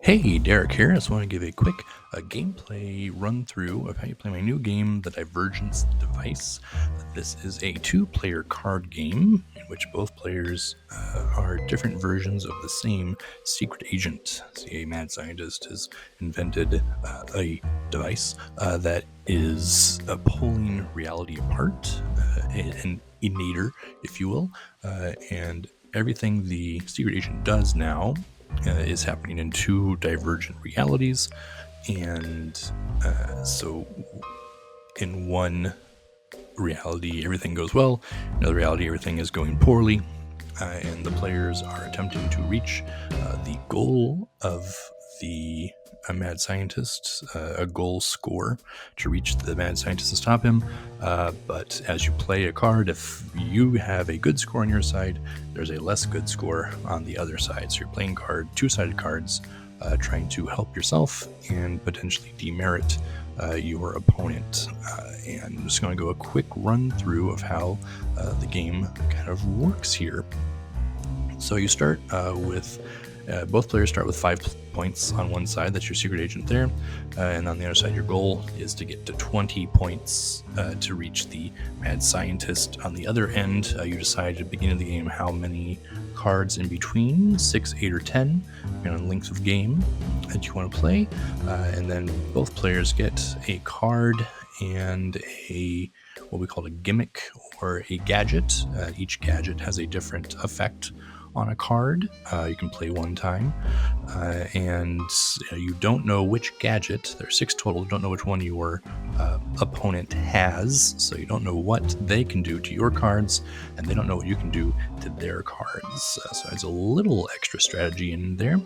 Hey, Derek here. I just want to give a quick gameplay run through of how you play my new game, The Divergence Device. This is a two-player card game in which both players are different versions of the same secret agent. See, a mad scientist has invented a device that is pulling reality apart, an innator, if you will, and everything the secret agent does now is happening in two divergent realities, and so in one reality everything goes well, in another reality everything is going poorly, and the players are attempting to reach the goal of the mad scientist, a goal score to reach the mad scientist to stop him. But as you play a card, if you have a good score on your side, there's a less good score on the other side. So you're playing two-sided cards, trying to help yourself and potentially demerit your opponent. And I'm just going to go a quick run through of how the game kind of works here. So you start with both players start with 5 points on one side. That's your secret agent there, and on the other side your goal is to get to 20 points to reach the mad scientist. On the other end, you decide at the beginning of the game how many cards in between, 6, 8, or 10, depending on the length of game that you want to play, and then both players get a card and what we call a gimmick or a gadget. Each gadget has a different effect on a card. You can play one time, and you don't know which gadget. There are 6 total. You don't know which one your opponent has, so you don't know what they can do to your cards, and they don't know what you can do to their cards. So it's a little extra strategy in there.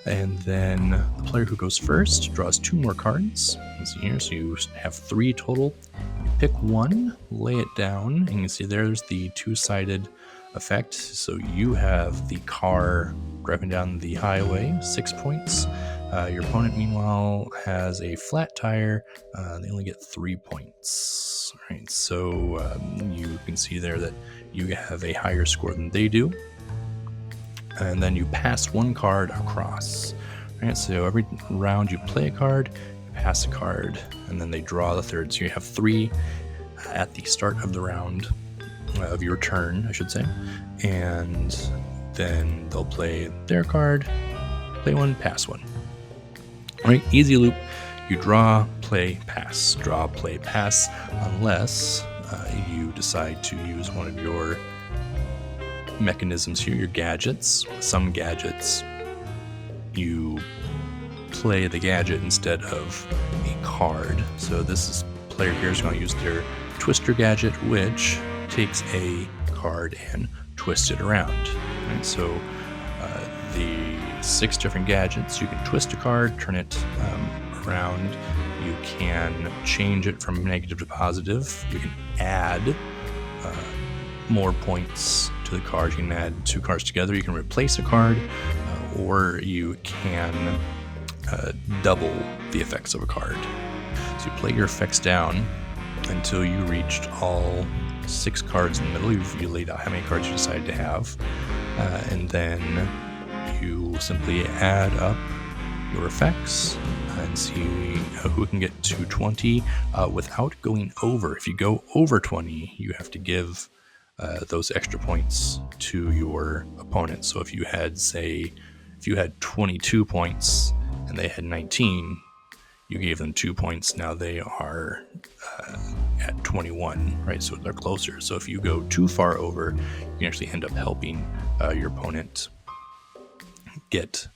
And then the player who goes first draws 2 more cards. You can see here, so you have 3 total. You pick one, lay it down, and you can see there's the two-sided effect. So you have the car driving down the highway, 6 points. Your opponent, meanwhile, has a flat tire. They only get 3 points. All right, so you can see there that you have a higher score than they do. And then you pass one card across. All right, so every round you play a card, you pass a card, and then they draw the third. So you have 3 at the start of the round, of your turn, I should say, and then they'll play their card, play one, pass one. All right, easy loop. You draw, play, pass, draw, play, pass, unless you decide to use one of your mechanisms here, your gadgets. Some gadgets, you play the gadget instead of a card. So this player here is going to use their twister gadget, which takes a card and twists it around. And so the 6 different gadgets, you can twist a card, turn it around. You can change it from negative to positive. You can add more points to the card. You can add 2 cards together. You can replace a card, or you can double the effects of a card. So you play your effects down until you reached all 6 cards in the middle. You laid out how many cards you decide to have, and then you simply add up your effects and see who can get to 20 without going over. If you go over 20, you have to give those extra points to your opponent. So if you had 22 points and they had 19, you gave them 2 points. Now they are at 21, right? So they're closer. So if you go too far over, you can actually end up helping your opponent get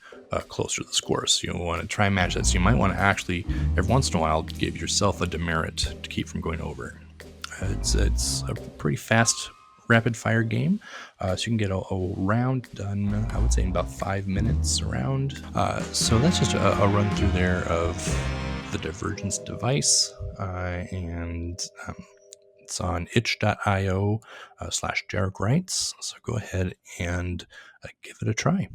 closer to the score. So you want to try and match that. So you might want to actually, every once in a while, give yourself a demerit to keep from going over. It's a pretty fast, rapid-fire game. So you can get a round done, I would say, in about 5 minutes around. So that's just a run through there of the Divergence Device, and it's on itch.io/Derek Writes. So go ahead and give it a try.